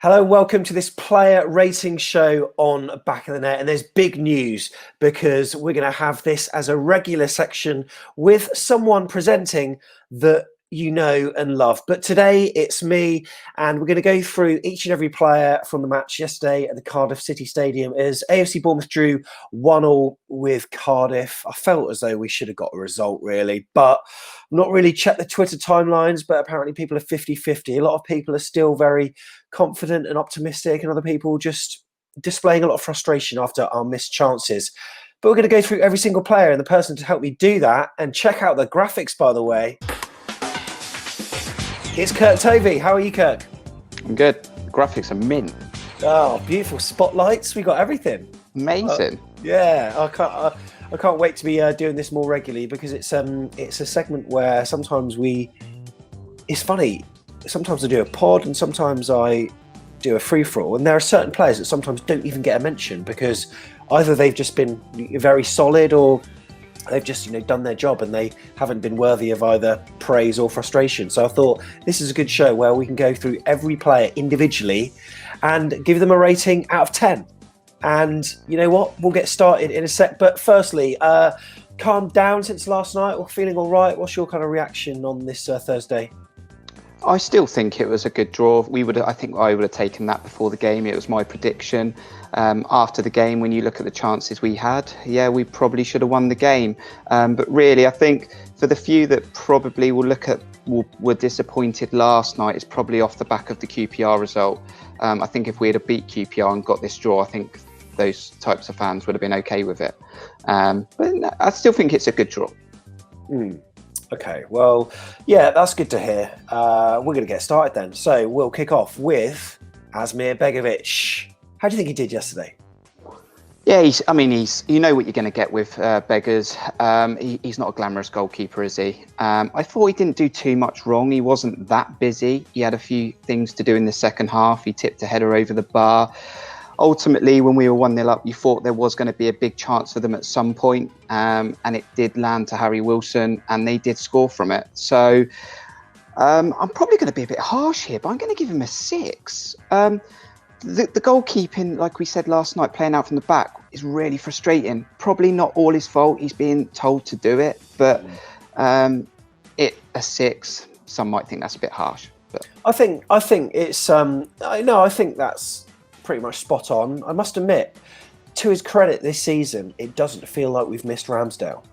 Hello, welcome to this player rating show on Back of the Net. And there's big news because we're going to have this as a regular section with someone presenting that you know and love. But today it's me, and we're going to go through each and every player from the match yesterday at the Cardiff City Stadium as AFC Bournemouth drew 1-1 with Cardiff. I felt as though we should have got a result, really, but not really checked the Twitter timelines, but apparently people are 50-50. A lot of people are still very confident and optimistic, and other people just displaying a lot of frustration after our missed chances. But we're going to go through every single player, and the person to help me do that, and check out the graphics, by the way, it's Kirk Tovey. How are you, Kirk? I'm good. The graphics are mint. Oh, beautiful spotlights. We got everything. Amazing. Yeah, I can't wait to be doing this more regularly, because it's a segment where sometimes it's funny. Sometimes I do a pod and sometimes I do a free-for-all, and there are certain players that sometimes don't even get a mention because either they've just been very solid or they've just done their job and they haven't been worthy of either praise or frustration. So I thought this is a good show where we can go through every player individually and give them a rating out of 10. And you know what? We'll get started in a sec. But firstly, calmed down since last night or feeling all right? What's your kind of reaction on this Thursday? I still think it was a good draw. I think I would have taken that before the game. It was my prediction. After the game, when you look at the chances we had, we probably should have won the game. But really, I think for the few that probably were disappointed last night, it's probably off the back of the QPR result. I think if we had beat QPR and got this draw, I think those types of fans would have been okay with it. But I still think it's a good draw. Okay, well, yeah, that's good to hear. We're going to get started then. So we'll kick off with ASMIR Begovic. How do you think he did yesterday? Yeah, he's you know what you're going to get with Beggars. He's not a glamorous goalkeeper, is he? I thought he didn't do too much wrong. He wasn't that busy. He had a few things to do in the second half. He tipped a header over the bar. Ultimately, when we were 1-0 up, you thought there was going to be a big chance for them at some point, and it did land to Harry Wilson, and they did score from it. So I'm probably going to be a bit harsh here, but I'm going to give him a 6. The goalkeeping, like we said last night, playing out from the back is really frustrating. Probably not all his fault. He's being told to do it, but a 6. Some might think that's a bit harsh. But I think it's I think that's pretty much spot on. I must admit, to his credit this season, it doesn't feel like we've missed Ramsdale.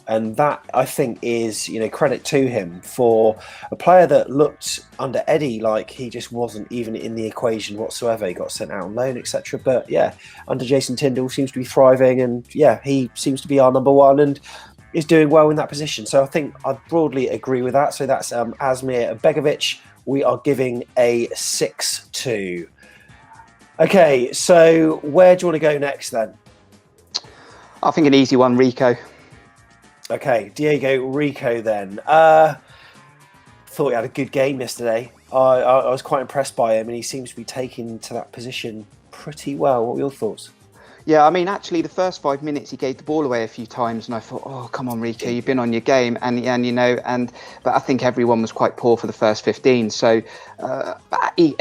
And that, I think, is, credit to him for a player that looked under Eddie like he just wasn't even in the equation whatsoever. He got sent out on loan, etc. But yeah, under Jason Tindall seems to be thriving, and yeah, he seems to be our number one and is doing well in that position. So I think I broadly agree with that. So that's ASMIR Begovic. We are giving a 6-2. Okay, so where do you want to go next then? I think an easy one, Rico. Okay, Diego Rico then. Thought he had a good game yesterday. I was quite impressed by him, and he seems to be taking to that position pretty well. What were your thoughts? Yeah, actually, the first 5 minutes he gave the ball away a few times, and I thought, "Oh, come on, Rico, you've been on your game." But I think everyone was quite poor for the first 15. So, he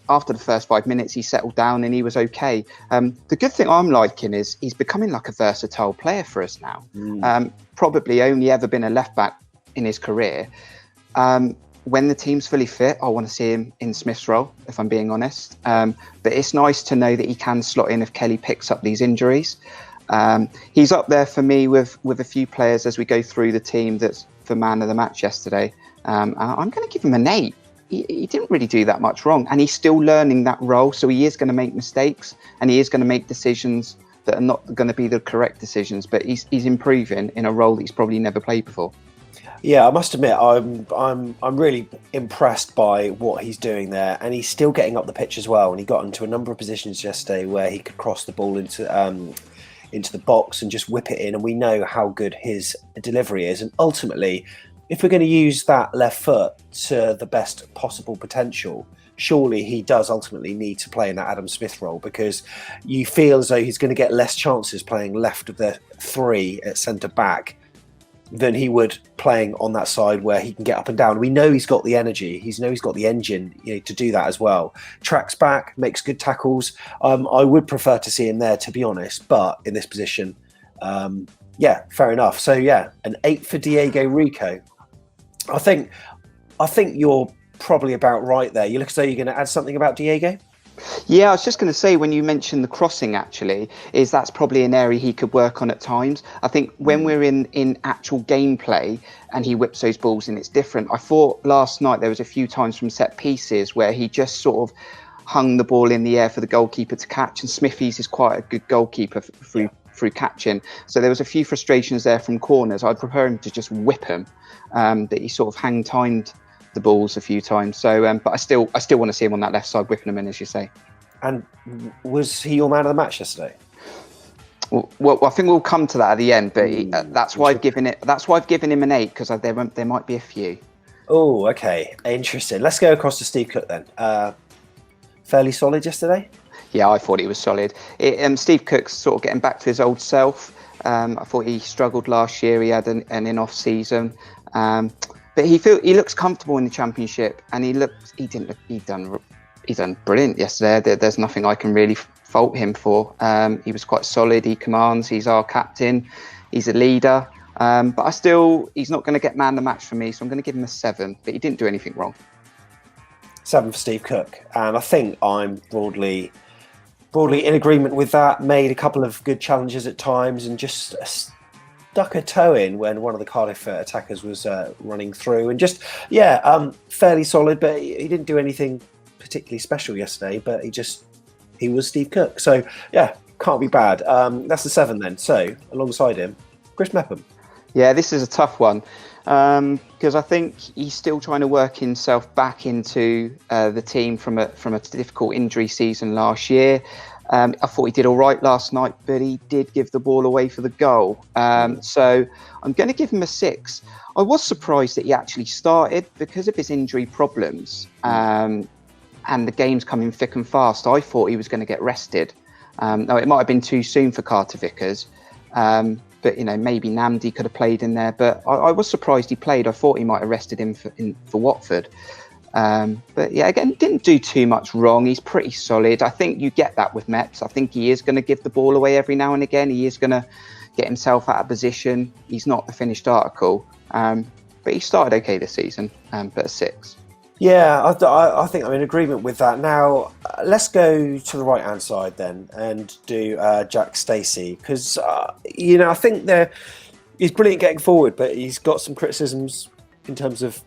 after the first 5 minutes, he settled down and he was okay. The good thing I'm liking is he's becoming like a versatile player for us now. Probably only ever been a left back in his career. When the team's fully fit, I want to see him in Smith's role, if I'm being honest. But it's nice to know that he can slot in if Kelly picks up these injuries. He's up there for me with a few players as we go through the team that's for man of the match yesterday. I'm going to give him an 8. He didn't really do that much wrong, and he's still learning that role. So he is going to make mistakes, and he is going to make decisions that are not going to be the correct decisions. But he's improving in a role that he's probably never played before. Yeah, I must admit, I'm really impressed by what he's doing there, and he's still getting up the pitch as well. And he got into a number of positions yesterday where he could cross the ball into the box and just whip it in. And we know how good his delivery is. And ultimately, if we're going to use that left foot to the best possible potential, surely he does ultimately need to play in that Adam Smith role, because you feel as though he's going to get less chances playing left of the 3 at centre back. than he would playing on that side where he can get up and down. We know he's got the energy. He's got the engine, to do that as well. Tracks back, makes good tackles. I would prefer to see him there, to be honest. But in this position, fair enough. So an 8 for Diego Rico. I think you're probably about right there. You look as though you're going to add something about Diego. Yeah, I was just going to say, when you mentioned the crossing, actually, that's probably an area he could work on at times. I think when we're in actual gameplay and he whips those balls in, it's different. I thought last night there was a few times from set pieces where he just sort of hung the ball in the air for the goalkeeper to catch, and Smithies is quite a good goalkeeper through catching. So there was a few frustrations there from corners. I'd prefer him to just whip him, but he sort of hang-timed the balls a few times. So, but I still want to see him on that left side whipping them in, as you say. And was he your man of the match yesterday? Well, I think we'll come to that at the end. But that's why I've given him an 8, because there might be a few. Oh, okay, interesting. Let's go across to Steve Cook then. Fairly solid yesterday. Yeah, I thought he was solid. Steve Cook's sort of getting back to his old self. I thought he struggled last year. He had an in-off season. But he looks comfortable in the Championship, and he done brilliant yesterday. There's nothing I can really fault him for. He was quite solid. He commands. He's our captain. He's a leader. But he's not going to get man of the match for me, so I'm going to give him a 7. But he didn't do anything wrong. 7 for Steve Cook, and I think I'm broadly in agreement with that. Made a couple of good challenges at times, and just stuck a toe in when one of the Cardiff attackers was running through, and just fairly solid. But he didn't do anything particularly special yesterday. But he was Steve Cook, so can't be bad. That's the 7 then. So alongside him, Chris Mepham. Yeah, this is a tough one, because I think he's still trying to work himself back into the team from a difficult injury season last year. I thought he did all right last night, but he did give the ball away for the goal. So I'm going to give him a 6. I was surprised that he actually started because of his injury problems, and the game's coming thick and fast. I thought he was going to get rested. Now, it might have been too soon for Carter Vickers, but maybe Namdi could have played in there. But I was surprised he played. I thought he might have rested him for Watford. But again, didn't do too much wrong. He's pretty solid. I think you get that with Meps. I think he is going to give the ball away every now and again. He is going to get himself out of position. He's not the finished article. But he started okay this season, but a 6. Yeah, I think I'm in agreement with that. Now, let's go to the right-hand side then and do Jack Stacey, because, I think he's brilliant getting forward, but he's got some criticisms in terms of,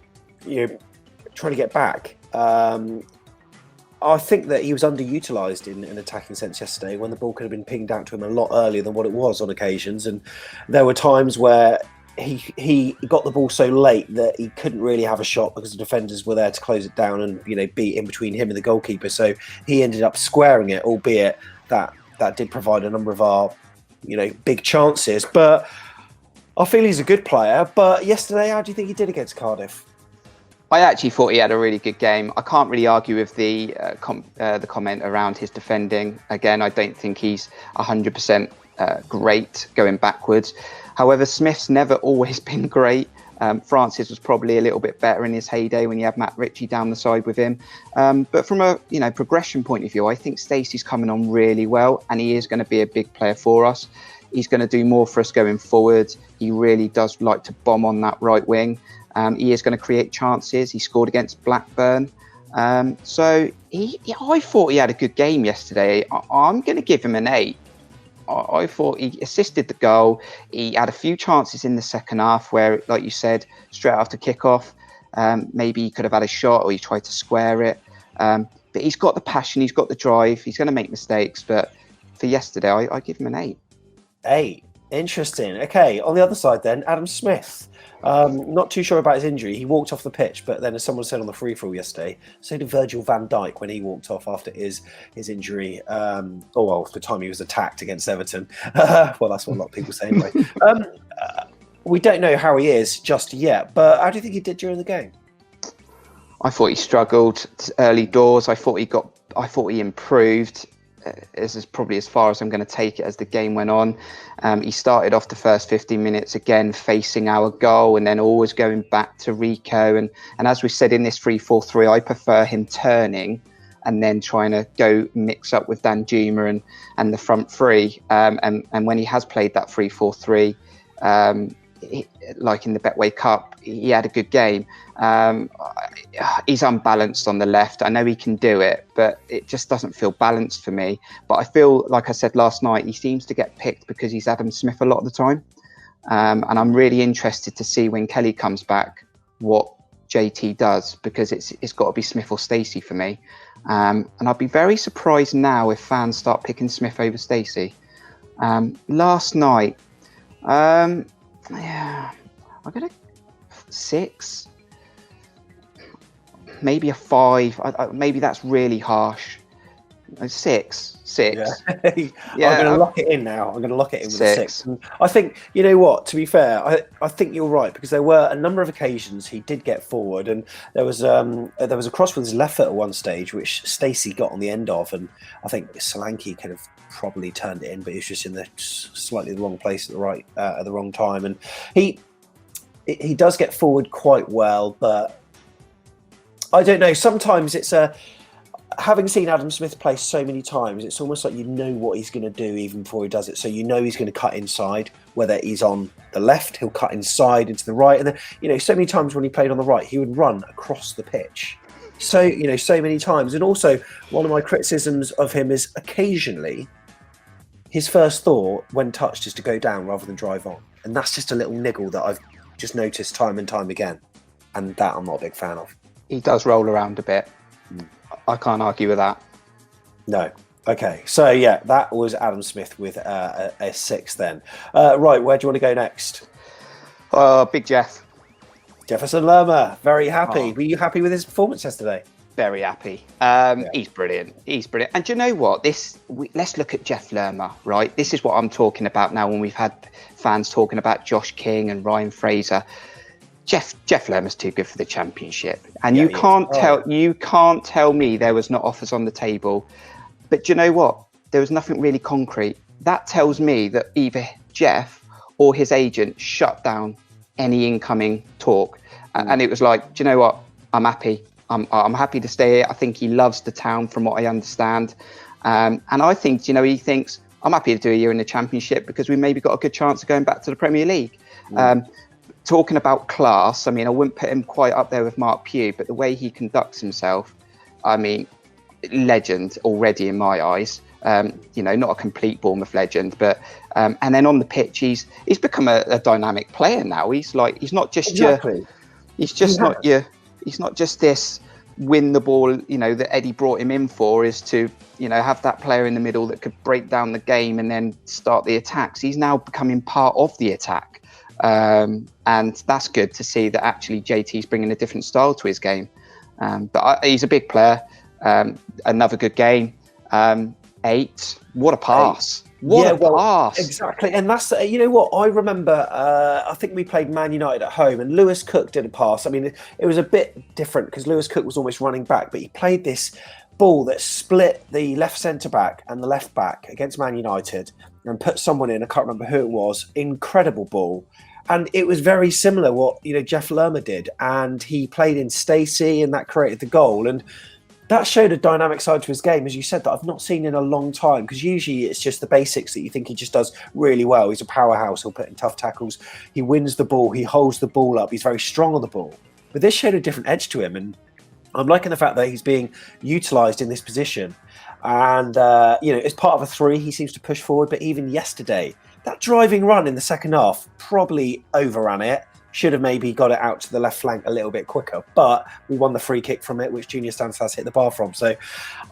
trying to get back. I think that he was underutilised in an attacking sense yesterday, when the ball could have been pinged out to him a lot earlier than what it was on occasions. And there were times where he got the ball so late that he couldn't really have a shot because the defenders were there to close it down and be in between him and the goalkeeper. So he ended up squaring it, albeit that did provide a number of our big chances. But I feel he's a good player. But yesterday, how do you think he did against Cardiff? I actually thought he had a really good game. I can't really argue with the comment around his defending. Again, I don't think he's 100% great going backwards. However, Smith's never always been great. Francis was probably a little bit better in his heyday when he had Matt Ritchie down the side with him. But from a progression point of view, I think Stacey's coming on really well, and he is going to be a big player for us. He's going to do more for us going forward. He really does like to bomb on that right wing. He is going to create chances. He scored against Blackburn. So I thought he had a good game yesterday. I'm going to give him an 8. I thought he assisted the goal. He had a few chances in the second half where, like you said, straight after kickoff, maybe he could have had a shot or he tried to square it. But he's got the passion, he's got the drive, he's going to make mistakes. But for yesterday, I give him an 8. 8. Interesting. Okay, on the other side then, Adam Smith. Not too sure about his injury. He walked off the pitch, but then as someone said on the free-for-all yesterday, so did Virgil van Dijk when he walked off after his injury. The time he was attacked against Everton. Well, that's what a lot of people say anyway. We don't know how he is just yet, but how do you think he did during the game? I thought he struggled early doors. I thought he improved. is probably as far as I'm going to take it as the game went on. He started off the first 15 minutes again facing our goal, and then always going back to Rico. And as we said in this 3-4-3, I prefer him turning and then trying to go mix up with Danjuma and the front three. And when he has played that 3-4-3, like in the Betway Cup, he had a good game. He's unbalanced on the left. I know he can do it, but it just doesn't feel balanced for me. But I feel, like I said last night, he seems to get picked because he's Adam Smith a lot of the time. And I'm really interested to see when Kelly comes back what JT does, because it's got to be Smith or Stacey for me. And I'd be very surprised now if fans start picking Smith over Stacey. Last night, yeah, I got a 6, maybe a 5. Maybe that's really harsh. A 6. Yeah. Yeah, I'm going to lock it in now. I'm going to lock it in with 6. a 6. And I think, you know what, to be fair, I think you're right, because there were a number of occasions he did get forward, and there was a cross with his left foot at one stage, which Stacey got on the end of, and I think Solanke could have probably turned it in, but he was just in the slightly the wrong place at the wrong time. And he does get forward quite well, but I don't know. Sometimes it's having seen Adam Smith play so many times, it's almost like you know what he's going to do even before he does it. So you know he's going to cut inside, whether he's on the left, he'll cut inside into the right. And then, you know, so many times when he played on the right, he would run across the pitch. So, you know, so many times. And also, one of my criticisms of him is occasionally his first thought when touched is to go down rather than drive on. And that's just a little niggle that I've just noticed time and time again. And that I'm not a big fan of. He does roll around a bit. I can't argue with that. No. Okay. So, yeah, that was Adam Smith with a 6 then. Right, where do you want to go next? Big Jeff. Jefferson Lerma. Very happy. Were you happy with his performance yesterday? Very happy. He's brilliant. He's brilliant. And do you know what? Let's look at Jeff Lerma, right? This is what I'm talking about now when we've had fans talking about Josh King and Ryan Fraser. Jeff Lerma's too good for the Championship, and you can't tell me there was not offers on the table. But do you know what? There was nothing really concrete. That tells me that either Jeff or his agent shut down any incoming talk, and it was like, do you know what? I'm happy. I'm happy to stay here. I think he loves the town, from what I understand, and I think, you know, he thinks I'm happy to do a year in the Championship because we maybe got a good chance of going back to the Premier League. Talking about class, I mean, I wouldn't put him quite up there with Mark Pugh, but the way he conducts himself, I mean, legend already in my eyes. You know, not a complete Bournemouth legend, but and then on the pitch, he's become a dynamic player now. He's not just he's not just this win the ball, you know, that Eddie brought him in for, is to, you know, have that player in the middle that could break down the game and then start the attacks. He's now becoming part of the attack. And that's good to see that actually JT's bringing a different style to his game. But he's a big player. Another good game. 8. What a pass. What a pass. Exactly. And that's, you know what, I remember, I think we played Man United at home and Lewis Cook did a pass. I mean, it was a bit different because Lewis Cook was almost running back, but he played this ball that split the left centre-back and the left-back against Man United and put someone in, I can't remember who it was, incredible ball. And it was very similar what, you know, Jeff Lerma did. And he played in Stacey and that created the goal. And that showed a dynamic side to his game, as you said, that I've not seen in a long time. Because usually it's just the basics that you think he just does really well. He's a powerhouse. He'll put in tough tackles. He wins the ball. He holds the ball up. He's very strong on the ball. But this showed a different edge to him. And I'm liking the fact that he's being utilised in this position. And, you know, as part of a 3, he seems to push forward. But even yesterday, that driving run in the second half probably overran it. Should have maybe got it out to the left flank a little bit quicker. But we won the free kick from it, which Junior Stanislas hit the bar from. So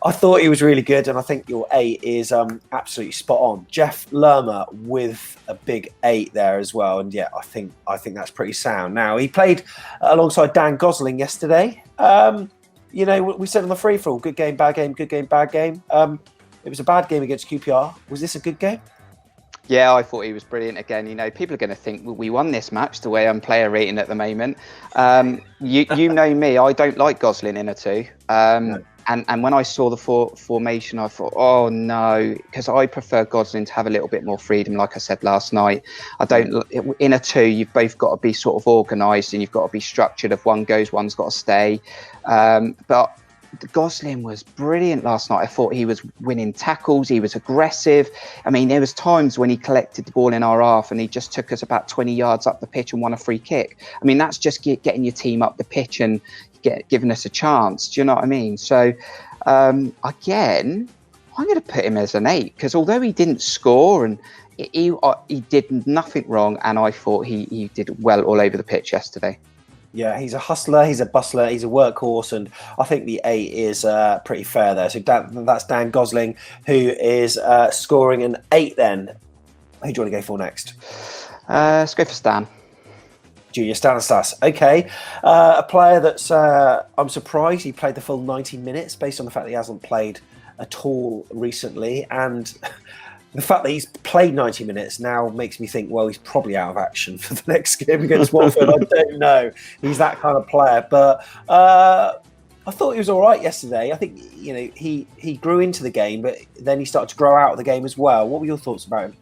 I thought he was really good. And I think your 8 is absolutely spot on. Jeff Lerma with a big 8 there as well. And yeah, I think that's pretty sound. Now, he played alongside Dan Gosling yesterday. You know, we said on the free-for-all, good game, bad game, good game, bad game. It was a bad game against QPR. Was this a good game? Yeah, I thought he was brilliant again. You know, people are going to think we won this match the way I'm player rating at the moment. You know me, I don't like Gosling in a 2. No. And when I saw the formation, I thought, oh no, because I prefer Gosling to have a little bit more freedom. Like I said last night, I don't. In a two, you've both got to be sort of organised and you've got to be structured. If one goes, one's got to stay. But Gosling was brilliant last night. I thought he was winning tackles. He was aggressive. I mean, there was times when he collected the ball in our half and he just took us about 20 yards up the pitch and won a free kick. I mean, that's just getting your team up the pitch and giving us a chance. Do you know what I mean? So, again, I'm going to put him as an 8 because although he didn't score and he did nothing wrong, and I thought he did well all over the pitch yesterday. Yeah, he's a hustler, he's a bustler, he's a workhorse, and I think the 8 is pretty fair there. So that's Dan Gosling, who is scoring an 8 then. Who do you want to go for next? Let's go for Stan. Junior Stanislas. Okay. A player that's, I'm surprised he played the full 90 minutes based on the fact that he hasn't played at all recently. And the fact that he's played 90 minutes now makes me think, well, he's probably out of action for the next game against Watford. I don't know. He's that kind of player. But I thought he was all right yesterday. I think, he grew into the game, but then he started to grow out of the game as well. What were your thoughts about him?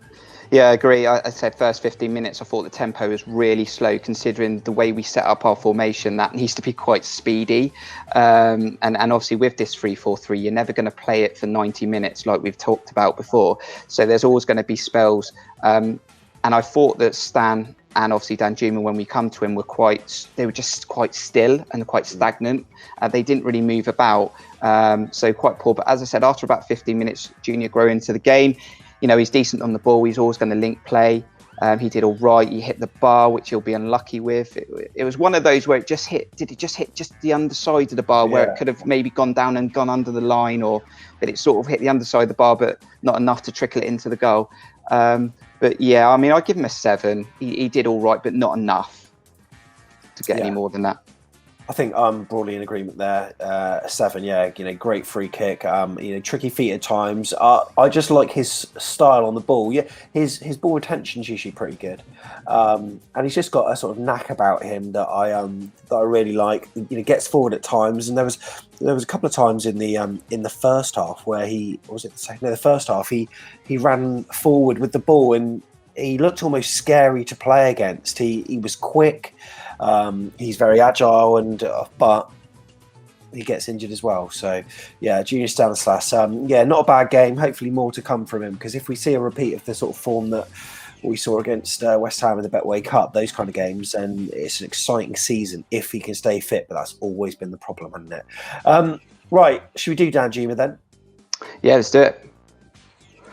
Yeah, I agree. I said first 15 minutes, I thought the tempo was really slow considering the way we set up our formation. That needs to be quite speedy. And obviously with this 3-4-3, you're never going to play it for 90 minutes like we've talked about before. So there's always going to be spells. And I thought that Stan and obviously Danjuma, when we come to him, they were just quite still and quite stagnant. They didn't really move about. So quite poor. But as I said, after about 15 minutes, Junior grew into the game. He's decent on the ball. He's always going to link play. He did all right. He hit the bar, which he'll be unlucky with. It was one of those where it just hit just the underside of the bar, where it could have maybe gone down and gone under the line, or that it sort of hit the underside of the bar, but not enough to trickle it into the goal. But yeah, I mean, I'd give him a 7. He did all right, but not enough to get any more than that. I think I'm broadly in agreement there. 7, yeah, great free kick. Tricky feet at times. I just like his style on the ball. Yeah, his ball retention's usually pretty good, and he's just got a sort of knack about him that I really like. Gets forward at times, and there was a couple of times in the first half where the first half he ran forward with the ball and he looked almost scary to play against. He was quick. He's very agile, but he gets injured as well. So, yeah, Junior Stanislas. Not a bad game. Hopefully more to come from him, because if we see a repeat of the sort of form that we saw against West Ham in the Betway Cup, those kind of games, and it's an exciting season if he can stay fit, but that's always been the problem, hasn't it? Right, should we do Danjuma then? Yeah, let's do it.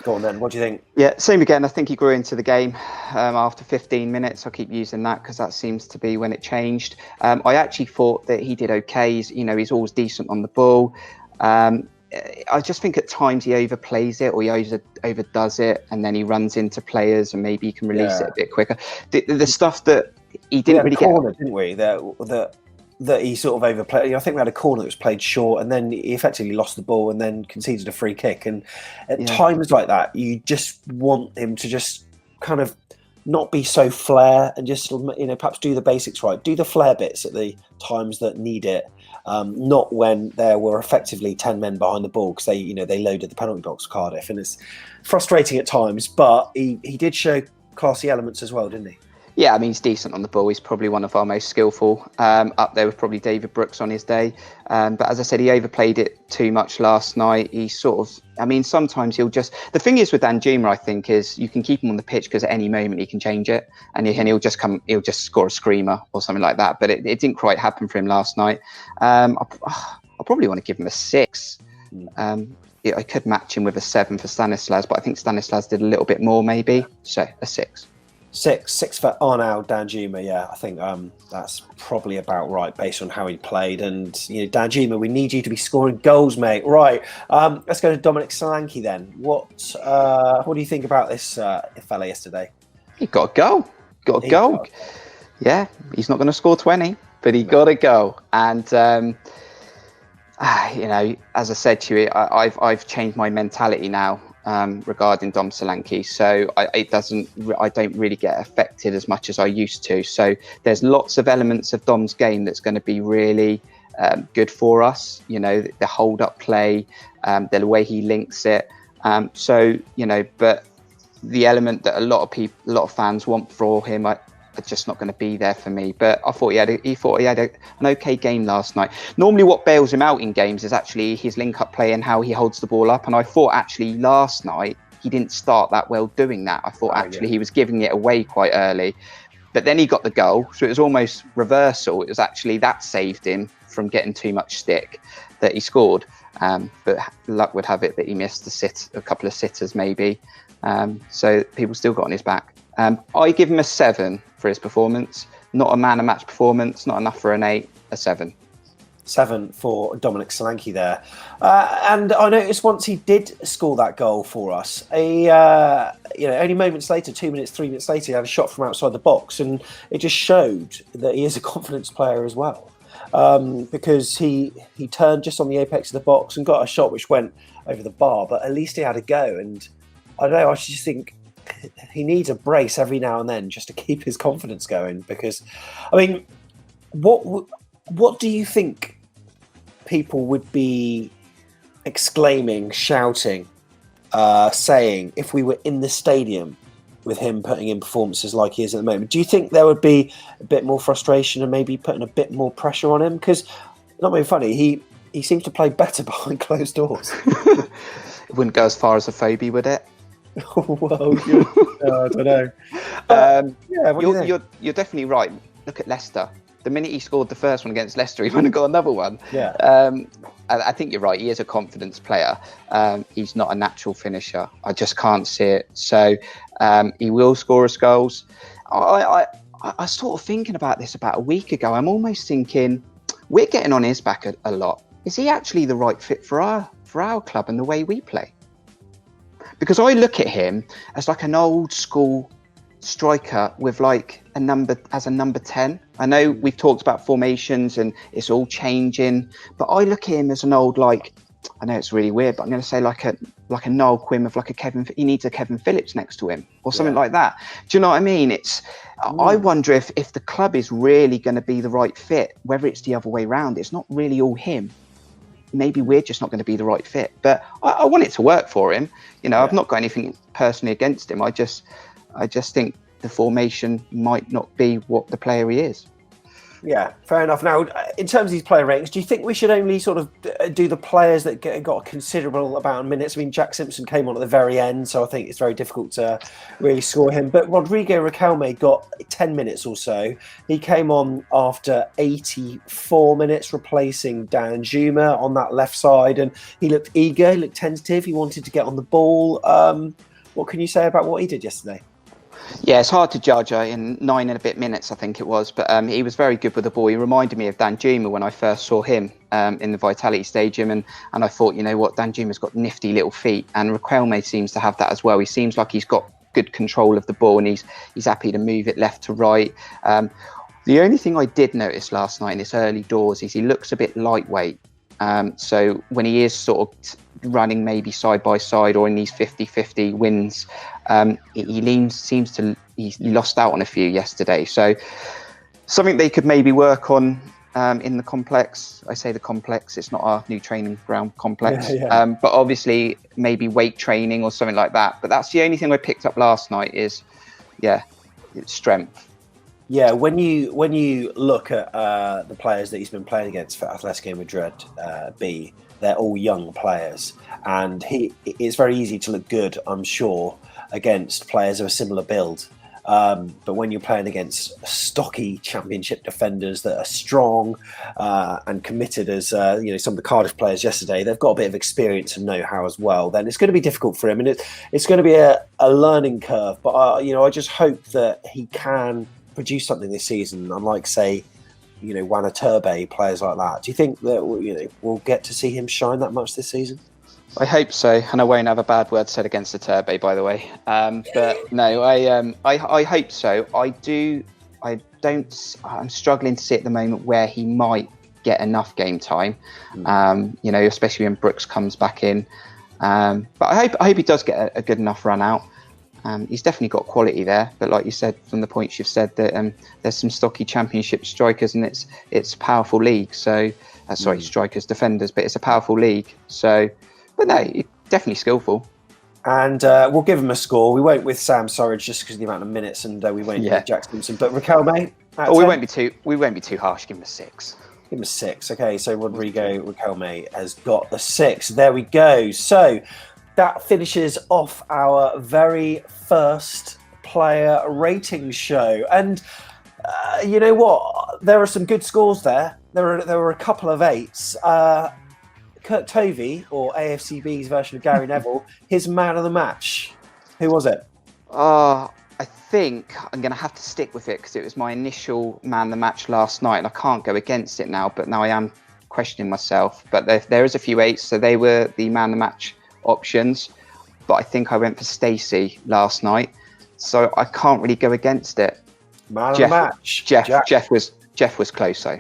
Go on then, what do you think? Yeah, same again. I think he grew into the game after 15 minutes. I keep using that because that seems to be when it changed. I actually thought that he did okay. He's always decent on the ball. I just think at times he overplays it, or he overdoes it, and then he runs into players and maybe he can release it a bit quicker. The stuff that he didn't really corner, get... didn't we? That he sort of overplayed. I think we had a corner that was played short, and then he effectively lost the ball and then conceded a free kick. And at times like that, you just want him to just kind of not be so flair and just perhaps do the basics right, do the flair bits at the times that need it. Not when there were effectively 10 men behind the ball, because they loaded the penalty box, Cardiff, and it's frustrating at times. But he did show classy elements as well, didn't he? Yeah, I mean, he's decent on the ball. He's probably one of our most skillful. Up there with probably David Brooks on his day. But as I said, he overplayed it too much last night. He sometimes he'll just... The thing is with Danjuma, I think, is you can keep him on the pitch because at any moment he can change it. And he'll just score a screamer or something like that. But it didn't quite happen for him last night. I probably want to give him a 6. I could match him with a 7 for Stanislas, but I think Stanislas did a little bit more maybe. So a 6. 6 for Arnaud Danjuma. Yeah, I think that's probably about right based on how he played. And Danjuma, we need you to be scoring goals, mate. Right, let's go to Dominic Solanke then. What do you think about this fella yesterday? He got a goal. Yeah, he's not going to score 20, but he got a goal. And as I said to you, I've changed my mentality now. Regarding Dom Solanke, so I don't really get affected as much as I used to. So there's lots of elements of Dom's game that's going to be really good for us. You know, the hold up play, the way he links it. So, you know, but the element that a lot of fans want for him, are just not going to be there for me. But I thought he had an okay game last night. Normally what bails him out in games is actually his link up play and how he holds the ball up. And I thought actually last night he didn't start that well doing that. I thought he was giving it away quite early. But then he got the goal, so it was almost reversal. It was actually that saved him from getting too much stick that he scored. But luck would have it that he missed a couple of sitters maybe. So people still got on his back. I give him a 7 for his performance. Not a man of match performance, not enough for an 8, a 7. 7 for Dominic Solanke there. And I noticed once he did score that goal for us, only moments later, 2 minutes, 3 minutes later, he had a shot from outside the box, and it just showed that he is a confidence player as well. Because he turned just on the apex of the box and got a shot which went over the bar, but at least he had a go. And I don't know, I just think he needs a brace every now and then just to keep his confidence going. Because, I mean, what do you think people would be exclaiming, shouting, saying if we were in the stadium with him putting in performances like he is at the moment? Do you think there would be a bit more frustration and maybe putting a bit more pressure on him? Because, not being funny, he seems to play better behind closed doors. It wouldn't go as far as a phobia, would it? Well, I don't know. You're definitely right. Look at Leicester. The minute he scored the first one against Leicester, he went and got another one. Yeah. I think you're right. He is a confidence player. He's not a natural finisher. I just can't see it. So he will score us goals. I was sort of thinking about this about a week ago. I'm almost thinking we're getting on his back a lot. Is he actually the right fit for our club and the way we play? Because I look at him as like an old school striker with like a number 10. I know we've talked about formations and it's all changing, but I look at him as an old, like, I know it's really weird, but I'm going to say like a Noel Quinn with like he needs a Kevin Phillips next to him or something like that. Do you know what I mean? I wonder if the club is really going to be the right fit, whether it's the other way around. It's not really all him. Maybe we're just not going to be the right fit, but I want it to work for him. You know, I've not got anything personally against him. I just think the formation might not be what the player he is. Yeah, fair enough. Now, in terms of these player ratings, do you think we should only sort of do the players that got a considerable amount of minutes? I mean, Jack Simpson came on at the very end, so I think it's very difficult to really score him. But Rodrigo Riquelme got 10 minutes or so. He came on after 84 minutes, replacing Danjuma on that left side, and he looked eager, he looked tentative, he wanted to get on the ball. What can you say about what he did yesterday? Yeah, it's hard to judge in 9 and a bit minutes, I think it was. But he was very good with the ball. He reminded me of Danjuma when I first saw him in the Vitality Stadium. And I thought, you know what, Danjuma's got nifty little feet. And Riquelme seems to have that as well. He seems like he's got good control of the ball and he's happy to move it left to right. The only thing I did notice last night in this early doors is he looks a bit lightweight. So when he is sort of running maybe side by side or in these 50-50 wins, he lost out on a few yesterday. So something they could maybe work on in the complex. I say the complex, it's not our new training ground complex. But obviously maybe weight training or something like that. But that's the only thing I picked up last night is, it's strength. Yeah, when you look at the players that he's been playing against for Atletico Madrid, they're all young players, and it's very easy to look good, I'm sure, against players of a similar build. But when you're playing against stocky Championship defenders that are strong and committed, as some of the Cardiff players yesterday, they've got a bit of experience and know-how as well. Then it's going to be difficult for him, and it's going to be a learning curve. But I just hope that he can produce something this season, unlike, say, Wana Turbe, players like that. Do you think that we'll get to see him shine that much this season? I hope so, and I won't have a bad word said against the Turbe, by the way. But no, I hope so. I'm struggling to see at the moment where he might get enough game time. Especially when Brooks comes back in. But I hope he does get a good enough run out. He's definitely got quality there, but like you said, from the points you've said, that there's some stocky Championship strikers, and it's a powerful league. So strikers, defenders, but it's a powerful league. So, but no, definitely skillful. And we'll give him a score. We won't with Sam Surridge just because of the amount of minutes, and we won't with Jack Simpson. But Riquelme, we won't be too harsh. Give him a 6. Give him a 6. Okay, so Rodrigo Riquelme has got the 6. There we go. So that finishes off our very first player rating show. And you know what? There are some good scores there. There were a couple of 8s. Kirk Tovey, or AFCB's version of Gary Neville, his man of the match. Who was it? I think I'm going to have to stick with it because it was my initial man of the match last night, and I can't go against it now. But now I am questioning myself. But there is a few 8s, so they were the man of the match options. But I think I went for Stacey last night, so I can't really go against it. Man of the match. Jeff was close though.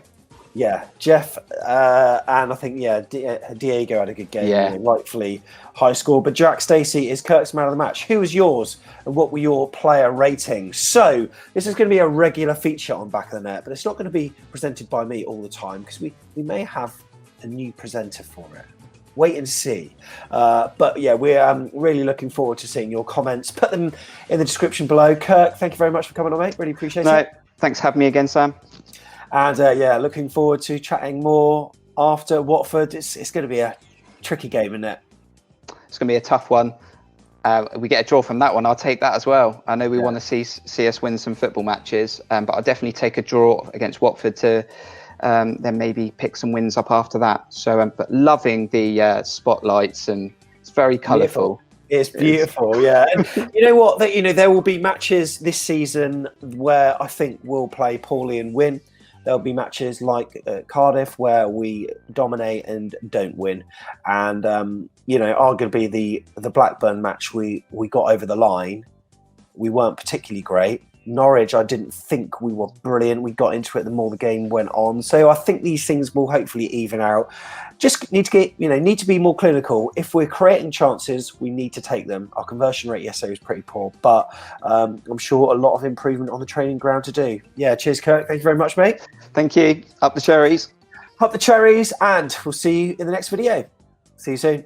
Yeah, Jeff, and I think Diego had a good game, rightfully high score. But Jack Stacey is Kirk's man of the match. Who was yours, and what were your player ratings? So this is going to be a regular feature on Back of the Net, but it's not going to be presented by me all the time because we may have a new presenter for it. Wait and see. But yeah, we're really looking forward to seeing your comments. Put them in the description below. Kirk, thank you very much for coming on, mate. Really appreciate it. Thanks for having me again, Sam. And looking forward to chatting more after Watford. It's going to be a tricky game, isn't it? It's going to be a tough one. We get a draw from that one. I'll take that as well. I know we want to see us win some football matches, but I'll definitely take a draw against Watford to then maybe pick some wins up after that. So, but loving the spotlights, and it's very colourful. It's beautiful, yeah. And you know what? There will be matches this season where I think we'll play poorly and win. There'll be matches like Cardiff where we dominate and don't win. And, arguably the Blackburn match we got over the line, we weren't particularly great. Norwich, I didn't think we were brilliant. We got into it the more the game went on. So I think these things will hopefully even out. Just need to be more clinical. If we're creating chances, we need to take them. Our conversion rate yesterday was pretty poor, but I'm sure a lot of improvement on the training ground to do. Yeah, cheers, Kirk. Thank you very much, mate. Thank you. Up the cherries. Up the cherries, and we'll see you in the next video. See you soon.